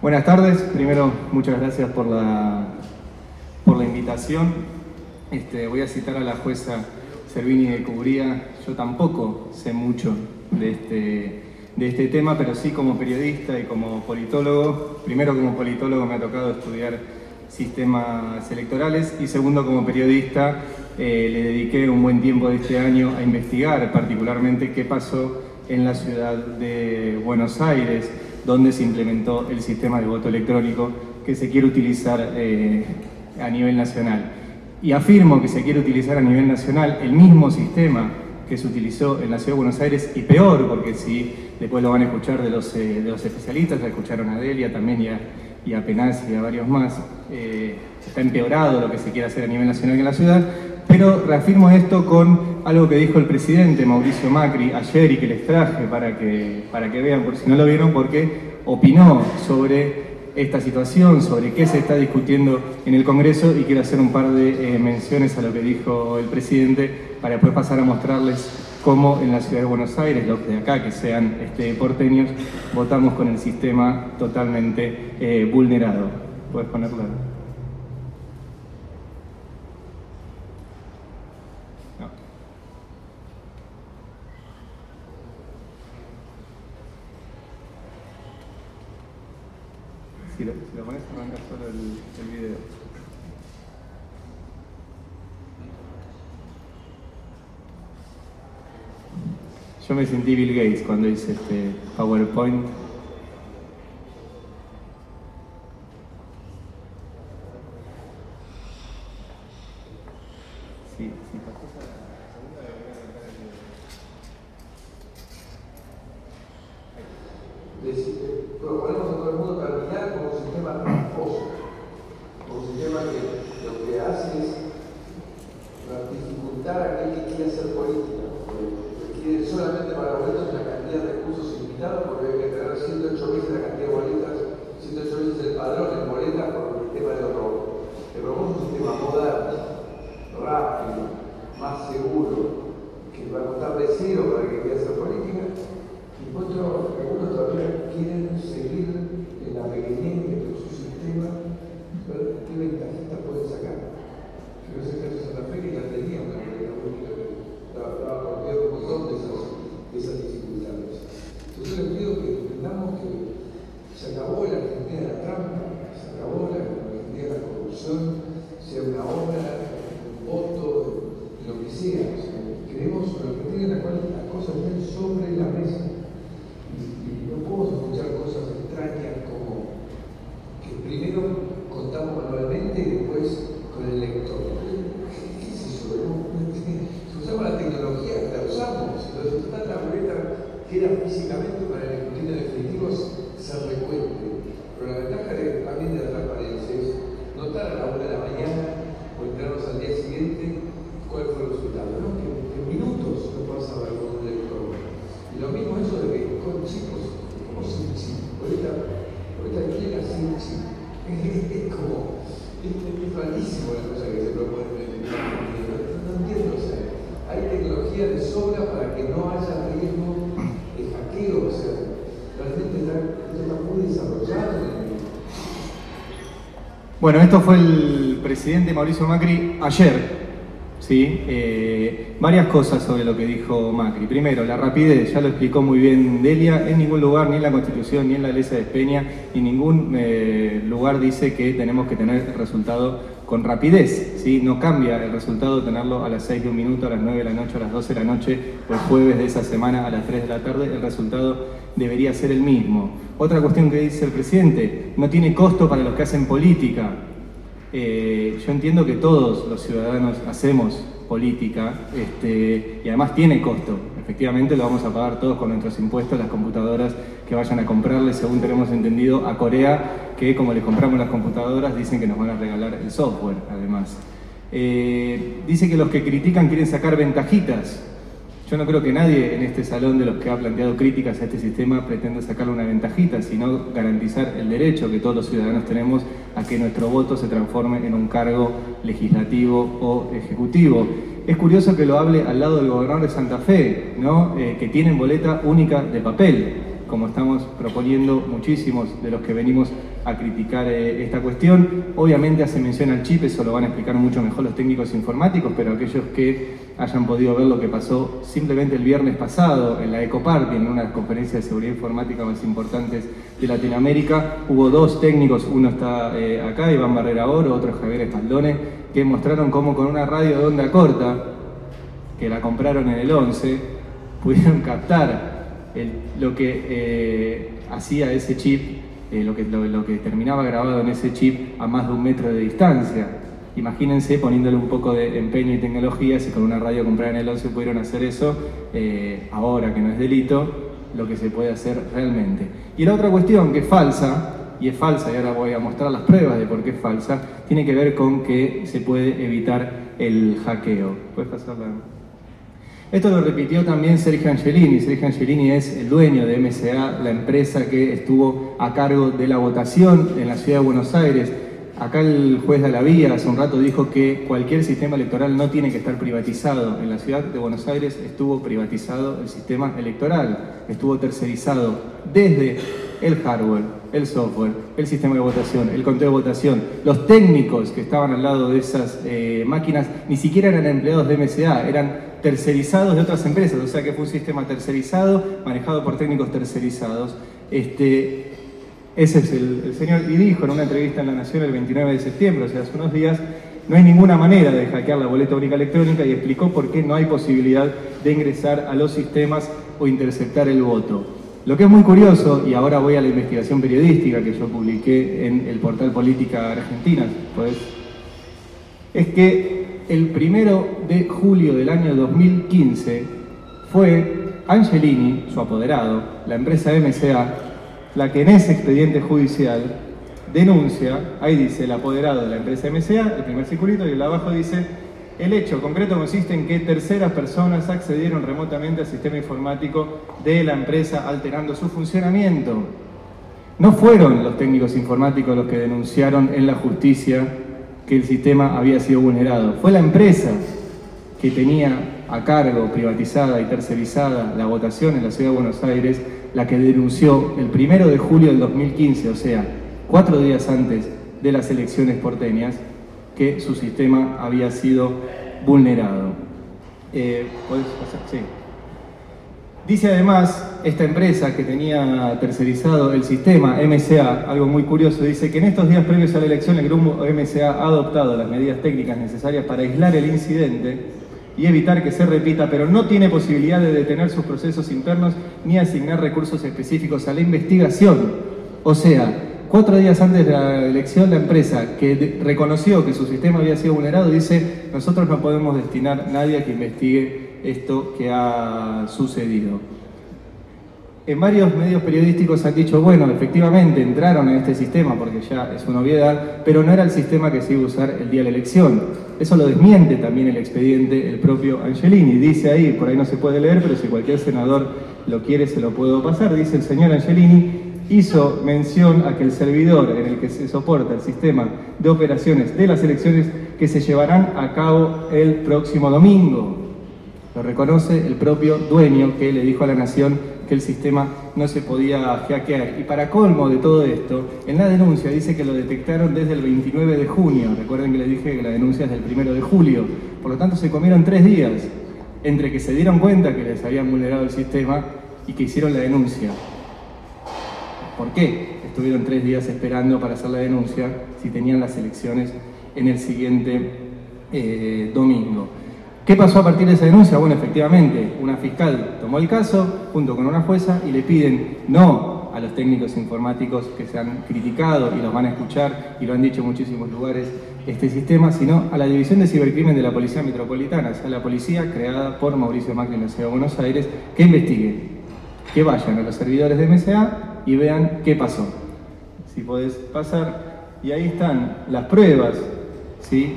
Buenas tardes. Primero, muchas gracias por la invitación. Voy a citar a la jueza Servini de Cubría. Yo tampoco sé mucho de este tema, pero sí como periodista y como politólogo. Primero, como politólogo me ha tocado estudiar sistemas electorales y segundo, como periodista, le dediqué un buen tiempo de este año a investigar particularmente qué pasó en la ciudad de Buenos Aires, donde se implementó el sistema de voto electrónico que se quiere utilizar a nivel nacional. Y afirmo que se quiere utilizar a nivel nacional el mismo sistema que se utilizó en la ciudad de Buenos Aires y peor, porque si después lo van a escuchar de los especialistas, ya escucharon a Delia también y a Penaz y a varios más, está empeorado lo que se quiere hacer a nivel nacional en la ciudad, pero reafirmo esto con algo que dijo el presidente Mauricio Macri ayer y que les traje para que vean, por si no lo vieron, porque opinó sobre esta situación, sobre qué se está discutiendo en el Congreso, y quiero hacer un par de menciones a lo que dijo el presidente para después pasar a mostrarles cómo en la ciudad de Buenos Aires, los de acá que sean porteños, votamos con el sistema totalmente vulnerado. ¿Puedes ponerlo? No. Si lo pones, arranca solo el video. Yo me sentí Bill Gates cuando hice este PowerPoint. Sí, pasó a la segunda, debería arrancar el video. Proponemos a todo el mundo terminar como un sistema tramposo, como un sistema que lo que hace es dificultar a aquel que quiere hacer política, requiere solamente para boletos una cantidad de recursos limitados, porque hay que tener 108 veces la cantidad de boletas, 108 veces el padrón en boletas por el sistema de otro. Le proponemos un sistema moderno, rápido, más seguro, que va a costar de cero para el que quiera hacer política. Y algunos todavía quieren seguir en la pequeñez de su sistema, ver qué ventajitas pueden sacar. Yo sé que Santa Fe que ya tenía una política única que daba por ver un montón de esas dificultades. Entonces les pido que entendamos que se acabó la Argentina de la trampa, se acabó la Argentina de la corrupción, sea una obra, un voto, lo que sea. Queremos una Argentina en la cual las cosas estén sobre la mesa. Y no podemos escuchar cosas extrañas como que primero contamos manualmente y después con el lector. ¿Qué es eso? Si usamos la tecnología, la usamos. Entonces está la boleta que era físicamente para el escrutinio definitivo se recuente. Pero la ventaja también de la transparencia es notar a la 1 de la mañana o entrarnos al día siguiente cuál fue el resultado. ¿No? Que en minutos lo puedas saber con un lector. Y lo mismo eso de que con chicos, ¿cómo sin chip? Ahorita llega sin chip. Es como, es rarísimo la cosa que se propone. No entiendo, o sea, hay tecnología de sobra para que no haya riesgo de hackeo, o sea, realmente está muy desarrollado. Bueno, esto fue el presidente Mauricio Macri ayer. ¿Sí? Varias cosas sobre lo que dijo Macri. Primero, la rapidez, ya lo explicó muy bien Delia, en ningún lugar, ni en la Constitución, ni en la Ley de Peña, ni en ningún lugar dice que tenemos que tener el resultado con rapidez, ¿sí? No cambia el resultado tenerlo a las 6 de un minuto, a las 9 de la noche, a las 12 de la noche, o el jueves de esa semana a las 3 de la tarde, el resultado debería ser el mismo. Otra cuestión que dice el presidente, no tiene costo para los que hacen política. Yo entiendo que todos los ciudadanos hacemos política y además tiene costo. Efectivamente lo vamos a pagar todos con nuestros impuestos, las computadoras que vayan a comprarle, según tenemos entendido, a Corea, que como les compramos las computadoras dicen que nos van a regalar el software además. Dice que los que critican quieren sacar ventajitas. Yo no creo que nadie en este salón de los que ha planteado críticas a este sistema pretenda sacarle una ventajita, sino garantizar el derecho que todos los ciudadanos tenemos a que nuestro voto se transforme en un cargo legislativo o ejecutivo. Es curioso que lo hable al lado del gobernador de Santa Fe, ¿no? Que tienen boleta única de papel. como estamos proponiendo muchísimos de los que venimos a criticar esta cuestión. Obviamente hace mención al chip, eso lo van a explicar mucho mejor los técnicos informáticos, pero aquellos que hayan podido ver lo que pasó simplemente el viernes pasado en la Ecoparty, en una de las conferencias de seguridad informática más importantes de Latinoamérica, hubo dos técnicos, uno está acá, Iván Barrera Oro, otro Javier Espaldone, que mostraron cómo con una radio de onda corta, que la compraron en el 11, pudieron captar lo que hacía ese chip, lo que terminaba grabado en ese chip a más de 1 metro de distancia. Imagínense poniéndole un poco de empeño y tecnología, si con una radio comprada en el 11 pudieron hacer eso, ahora que no es delito, lo que se puede hacer realmente. Y la otra cuestión que es falsa, y ahora voy a mostrar las pruebas de por qué es falsa, tiene que ver con que se puede evitar el hackeo. ¿Puedes pasarla? Esto lo repitió también Sergio Angelini. Sergio Angelini es el dueño de MCA, la empresa que estuvo a cargo de la votación en la ciudad de Buenos Aires. Acá el juez de la Vía hace un rato dijo que cualquier sistema electoral no tiene que estar privatizado. En la ciudad de Buenos Aires estuvo privatizado el sistema electoral, estuvo tercerizado desde el hardware, el software, el sistema de votación, el conteo de votación. Los técnicos que estaban al lado de esas máquinas ni siquiera eran empleados de MCA, eran tercerizados de otras empresas, o sea que fue un sistema tercerizado, manejado por técnicos tercerizados. Ese es el señor, y dijo en una entrevista en La Nación el 29 de septiembre, o sea, hace unos días, no hay ninguna manera de hackear la boleta única electrónica, y explicó por qué no hay posibilidad de ingresar a los sistemas o interceptar el voto. Lo que es muy curioso, y ahora voy a la investigación periodística que yo publiqué en el portal Política Argentina, pues, es que el 1 de julio del año 2015 fue Angelini, su apoderado, la empresa MCA, la que en ese expediente judicial denuncia, ahí dice el apoderado de la empresa MCA, el primer circulito, y el de abajo dice: el hecho concreto consiste en que terceras personas accedieron remotamente al sistema informático de la empresa alterando su funcionamiento. No fueron los técnicos informáticos los que denunciaron en la justicia que el sistema había sido vulnerado. Fue la empresa que tenía a cargo, privatizada y tercerizada, la votación en la ciudad de Buenos Aires, la que denunció el 1 de julio del 2015, o sea, 4 días antes de las elecciones porteñas, que su sistema había sido vulnerado. ¿Podés pasar? Sí. Dice además esta empresa que tenía tercerizado el sistema, MCA, algo muy curioso, dice que en estos días previos a la elección el grupo MCA ha adoptado las medidas técnicas necesarias para aislar el incidente y evitar que se repita, pero no tiene posibilidad de detener sus procesos internos ni asignar recursos específicos a la investigación. O sea, 4 días antes de la elección, la empresa que reconoció que su sistema había sido vulnerado dice: nosotros no podemos destinar a nadie a que investigue esto que ha sucedido. En varios medios periodísticos han dicho: bueno, efectivamente entraron en este sistema porque ya es una obviedad, pero no era el sistema que se iba a usar el día de la elección. Eso lo desmiente también el expediente, el propio Angelini. Dice ahí, por ahí no se puede leer, pero si cualquier senador lo quiere se lo puedo pasar. Dice el señor Angelini: hizo mención a que el servidor en el que se soporta el sistema de operaciones de las elecciones que se llevarán a cabo el próximo domingo. Lo reconoce el propio dueño, que le dijo a la Nación que el sistema no se podía hackear. Y para colmo de todo esto, en la denuncia dice que lo detectaron desde el 29 de junio. Recuerden que les dije que la denuncia es del 1 de julio. Por lo tanto, se comieron 3 días entre que se dieron cuenta que les habían vulnerado el sistema y que hicieron la denuncia. ¿Por qué estuvieron 3 días esperando para hacer la denuncia si tenían las elecciones en el siguiente domingo? ¿Qué pasó a partir de esa denuncia? Bueno, efectivamente, una fiscal tomó el caso junto con una jueza y le piden no a los técnicos informáticos que se han criticado y los van a escuchar y lo han dicho en muchísimos lugares este sistema, sino a la División de Cibercrimen de la Policía Metropolitana, o sea, la policía creada por Mauricio Macri en la Ciudad de Buenos Aires, que investigue, que vayan a los servidores de MCA y vean qué pasó. Si podés pasar, y ahí están las pruebas, ¿sí?,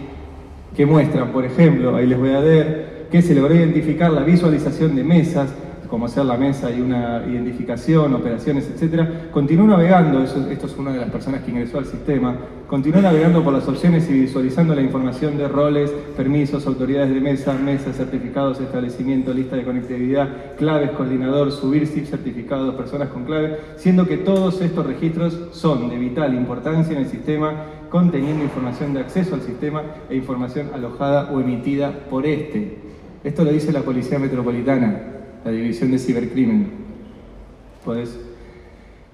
que muestran, por ejemplo, ahí les voy a leer, que se logró identificar la visualización de mesas como hacer la mesa y una identificación, operaciones, etc., continuó navegando, esto es una de las personas que ingresó al sistema, continuó navegando por las opciones y visualizando la información de roles, permisos, autoridades de mesa, mesas, certificados, establecimiento, lista de conectividad, claves, coordinador, subir SIP certificados, personas con clave, siendo que todos estos registros son de vital importancia en el sistema, conteniendo información de acceso al sistema e información alojada o emitida por este. Esto lo dice la Policía Metropolitana, la División de Cibercrimen.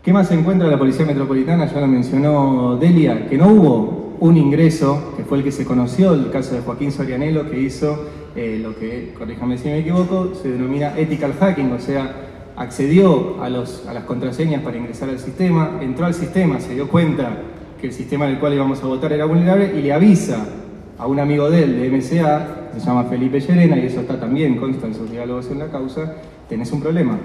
¿Qué más se encuentra la Policía Metropolitana? Ya lo mencionó Delia, que no hubo un ingreso, que fue el que se conoció, el caso de Joaquín Sorianelo, que hizo lo que, corríjame si me equivoco, se denomina ethical hacking, o sea, accedió a las contraseñas para ingresar al sistema, entró al sistema, se dio cuenta que el sistema en el cual íbamos a votar era vulnerable y le avisa a un amigo de él, de MCA, se llama Felipe Llerena, y eso está también, consta en sus diálogos en la causa, tenés un problema.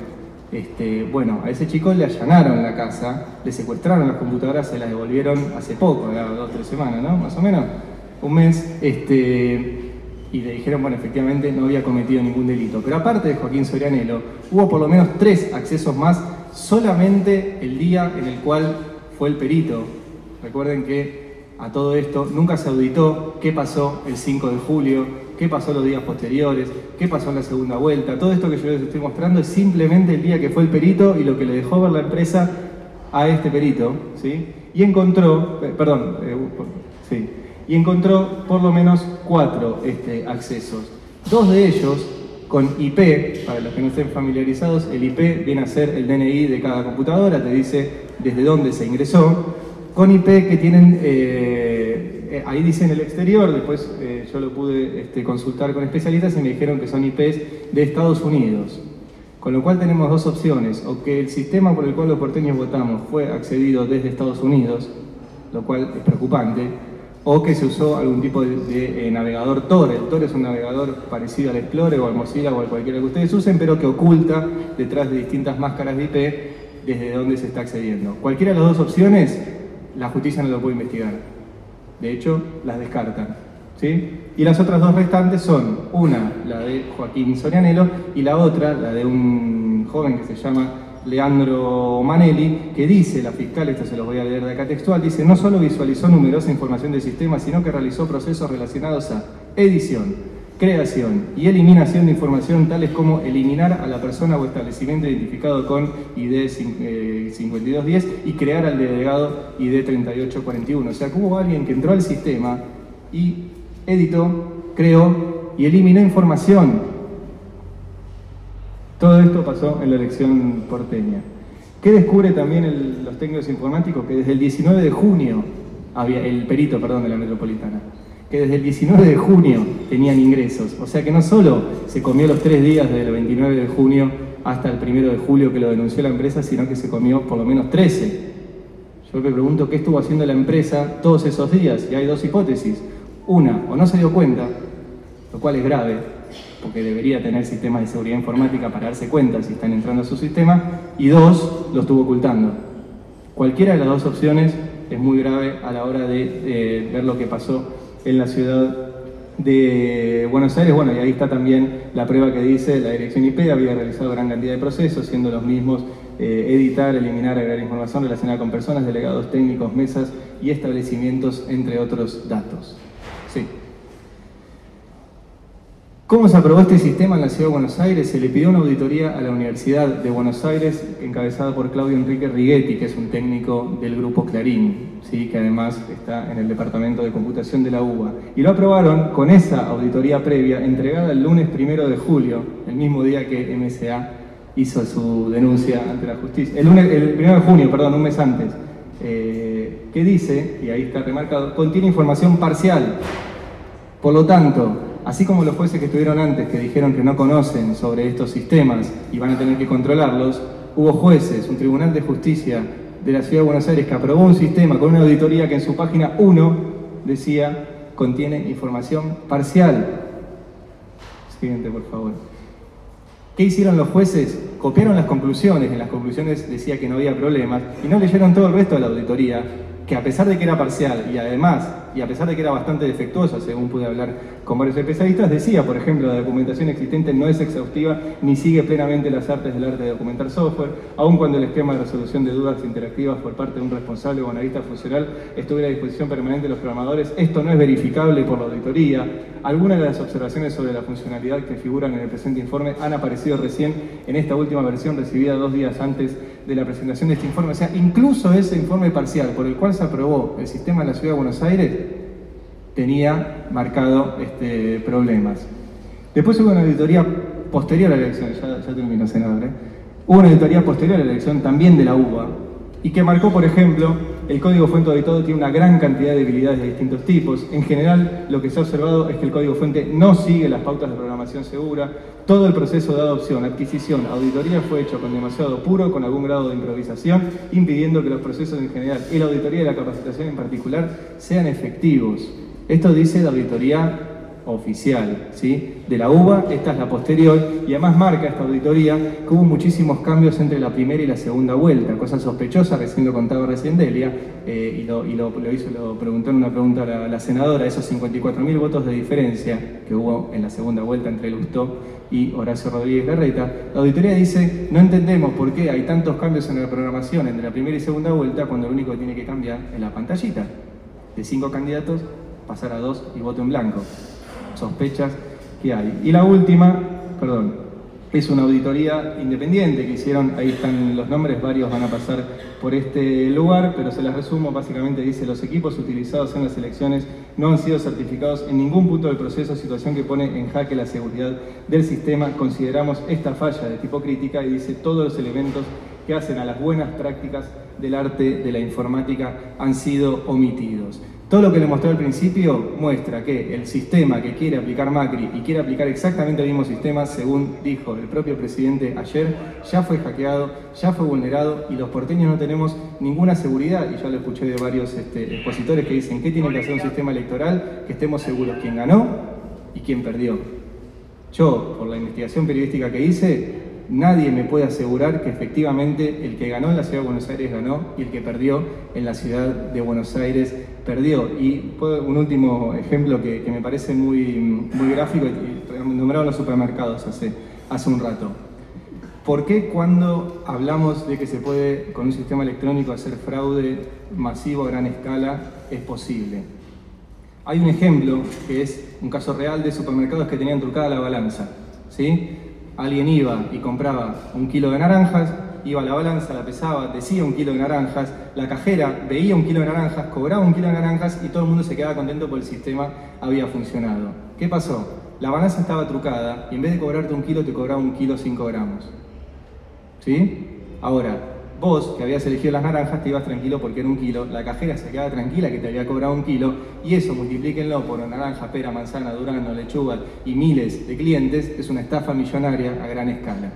Bueno, a ese chico le allanaron la casa, le secuestraron las computadoras, se las devolvieron hace poco, 2 o 3 semanas, ¿no? Más o menos, un mes, y le dijeron, bueno, efectivamente no había cometido ningún delito. Pero aparte de Joaquín Sorianelo, hubo por lo menos 3 accesos más solamente el día en el cual fue el perito. Recuerden que a todo esto nunca se auditó qué pasó el 5 de julio, qué pasó los días posteriores, qué pasó en la segunda vuelta. Todo esto que yo les estoy mostrando es simplemente el día que fue el perito y lo que le dejó ver la empresa a este perito, ¿sí? Y encontró, y encontró por lo menos 4 accesos. 2 de ellos con IP, para los que no estén familiarizados, el IP viene a ser el DNI de cada computadora, te dice desde dónde se ingresó, con IP que tienen, ahí dice en el exterior, después yo lo pude consultar con especialistas y me dijeron que son IPs de Estados Unidos. Con lo cual tenemos 2 opciones, o que el sistema por el cual los porteños votamos fue accedido desde Estados Unidos, lo cual es preocupante, o que se usó algún tipo de navegador Tor. El Tor es un navegador parecido al Explorer o al Mozilla o al cualquiera que ustedes usen, pero que oculta detrás de distintas máscaras de IP desde donde se está accediendo. Cualquiera de las 2 opciones, la justicia no lo puede investigar. De hecho, las descartan, ¿sí? Y las otras 2 restantes son, una, la de Joaquín Sorianelo, y la otra, la de un joven que se llama Leandro Manelli, que dice, la fiscal, esto se los voy a leer de acá textual, dice, no solo visualizó numerosa información del sistema, sino que realizó procesos relacionados a edición, creación y eliminación de información, tales como eliminar a la persona o establecimiento identificado con ID 5210 y crear al delegado ID 3841. O sea, que hubo alguien que entró al sistema y editó, creó y eliminó información. Todo esto pasó en la elección porteña. ¿Qué descubre también los técnicos informáticos? Que desde el 19 de junio, el perito, perdón, de la Metropolitana, que desde el 19 de junio tenían ingresos. O sea que no solo se comió los 3 días del 29 de junio hasta el 1 de julio que lo denunció la empresa, sino que se comió por lo menos 13. Yo me pregunto qué estuvo haciendo la empresa todos esos días, y hay 2 hipótesis. Una, o no se dio cuenta, lo cual es grave, porque debería tener sistemas de seguridad informática para darse cuenta si están entrando a su sistema, y 2, lo estuvo ocultando. Cualquiera de las 2 opciones es muy grave a la hora de ver lo que pasó en la ciudad de Buenos Aires. Bueno, y ahí está también la prueba que dice la dirección IP había realizado gran cantidad de procesos, siendo los mismos editar, eliminar, agregar información relacionada con personas, delegados técnicos, mesas y establecimientos, entre otros datos. Sí. ¿Cómo se aprobó este sistema en la Ciudad de Buenos Aires? Se le pidió una auditoría a la Universidad de Buenos Aires, encabezada por Claudio Enrique Righetti, que es un técnico del Grupo Clarín, ¿sí? Que además está en el Departamento de Computación de la UBA. Y lo aprobaron con esa auditoría previa, entregada el lunes 1 de julio, el mismo día que MCA hizo su denuncia ante la justicia. El 1 de junio, perdón, un mes antes. Que dice, y ahí está remarcado, contiene información parcial. Por lo tanto, así como los jueces que estuvieron antes, que dijeron que no conocen sobre estos sistemas y van a tener que controlarlos, hubo jueces, un tribunal de justicia de la Ciudad de Buenos Aires que aprobó un sistema con una auditoría que en su página 1 decía, contiene información parcial. Siguiente, por favor. ¿Qué hicieron los jueces? Copiaron las conclusiones, en las conclusiones decía que no había problemas, y no leyeron todo el resto de la auditoría, que a pesar de que era parcial y además, y a pesar de que era bastante defectuosa, según pude hablar con varios especialistas, decía, por ejemplo, la documentación existente no es exhaustiva ni sigue plenamente las artes del arte de documentar software, aun cuando el esquema de resolución de dudas interactivas por parte de un responsable o analista funcional estuviera a disposición permanente de los programadores, esto no es verificable por la auditoría. Algunas de las observaciones sobre la funcionalidad que figuran en el presente informe han aparecido recién en esta última versión recibida 2 días antes de la presentación de este informe. O sea, incluso ese informe parcial por el cual se aprobó el sistema en la Ciudad de Buenos Aires tenía marcado problemas. Después hubo una auditoría posterior a la elección, ya termino, senador, Hubo una auditoría posterior a la elección también de la UBA y que marcó, por ejemplo, el código fuente auditado tiene una gran cantidad de debilidades de distintos tipos. En general, lo que se ha observado es que el código fuente no sigue las pautas de programación segura. Todo el proceso de adopción, adquisición, auditoría fue hecho con demasiado apuro, con algún grado de improvisación, impidiendo que los procesos en general y la auditoría y la capacitación en particular sean efectivos. Esto dice la auditoría oficial, ¿sí? De la UBA, esta es la posterior, y además marca esta auditoría que hubo muchísimos cambios entre la primera y la segunda vuelta, cosa sospechosa, recién lo contaba Delia, y lo preguntó en una pregunta a la senadora, esos 54.000 votos de diferencia que hubo en la segunda vuelta entre Lustó y Horacio Rodríguez Larreta. La auditoría dice, no entendemos por qué hay tantos cambios en la programación entre la primera y segunda vuelta cuando lo único que tiene que cambiar es la pantallita. De 5 candidatos, pasar a 2 y voto en blanco. Sospechas que hay. Y la última, es una auditoría independiente que hicieron, ahí están los nombres, varios van a pasar por este lugar, pero se las resumo, básicamente dice, los equipos utilizados en las elecciones no han sido certificados en ningún punto del proceso, situación que pone en jaque la seguridad del sistema. Consideramos esta falla de tipo crítica y dice, todos los elementos que hacen a las buenas prácticas del arte de la informática han sido omitidos. Todo lo que le mostré al principio muestra que el sistema que quiere aplicar Macri y quiere aplicar exactamente el mismo sistema, según dijo el propio presidente ayer, ya fue hackeado, ya fue vulnerado y los porteños no tenemos ninguna seguridad. Y ya lo escuché de varios expositores que dicen que tiene que hacer un sistema electoral que estemos seguros quién ganó y quién perdió. Yo, por la investigación periodística que hice, nadie me puede asegurar que efectivamente el que ganó en la Ciudad de Buenos Aires ganó y el que perdió en la Ciudad de Buenos Aires perdió. Y un último ejemplo que me parece muy gráfico, nombraron los supermercados hace un rato. ¿Por qué cuando hablamos de que se puede con un sistema electrónico hacer fraude masivo a gran escala es posible? Hay un ejemplo que es un caso real de supermercados que tenían trucada la balanza, ¿sí? Alguien iba y compraba 1 kilo de naranjas, iba a la balanza, la pesaba, decía 1 kilo de naranjas, la cajera veía 1 kilo de naranjas, cobraba 1 kilo de naranjas y todo el mundo se quedaba contento porque el sistema había funcionado. ¿Qué pasó? La balanza estaba trucada y en vez de cobrarte 1 kilo te cobraba 1 kilo 5 gramos. ¿Sí? Ahora, vos que habías elegido las naranjas te ibas tranquilo porque era 1 kilo, la cajera se quedaba tranquila que te había cobrado 1 kilo y eso multiplíquenlo por naranja, pera, manzana, durazno, lechuga y miles de clientes, es una estafa millonaria a gran escala.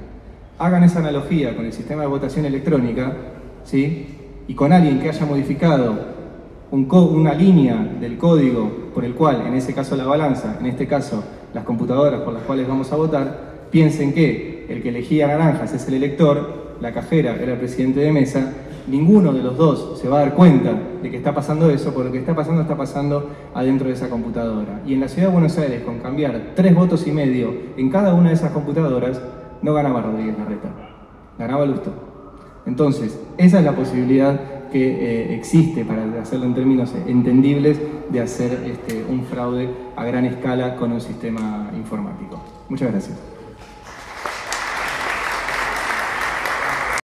Hagan esa analogía con el sistema de votación electrónica, ¿sí? Y con alguien que haya modificado una línea del código por el cual, en ese caso la balanza, en este caso las computadoras por las cuales vamos a votar, piensen que el que elegía naranjas es el elector, la cajera era el presidente de mesa, ninguno de los dos se va a dar cuenta de que está pasando eso, porque lo que está pasando adentro de esa computadora. Y en la Ciudad de Buenos Aires, con cambiar 3,5 votos en cada una de esas computadoras, no ganaba Rodríguez Larreta, ganaba Lustó. Entonces, esa es la posibilidad que existe, para hacerlo en términos entendibles, de hacer un fraude a gran escala con un sistema informático. Muchas gracias.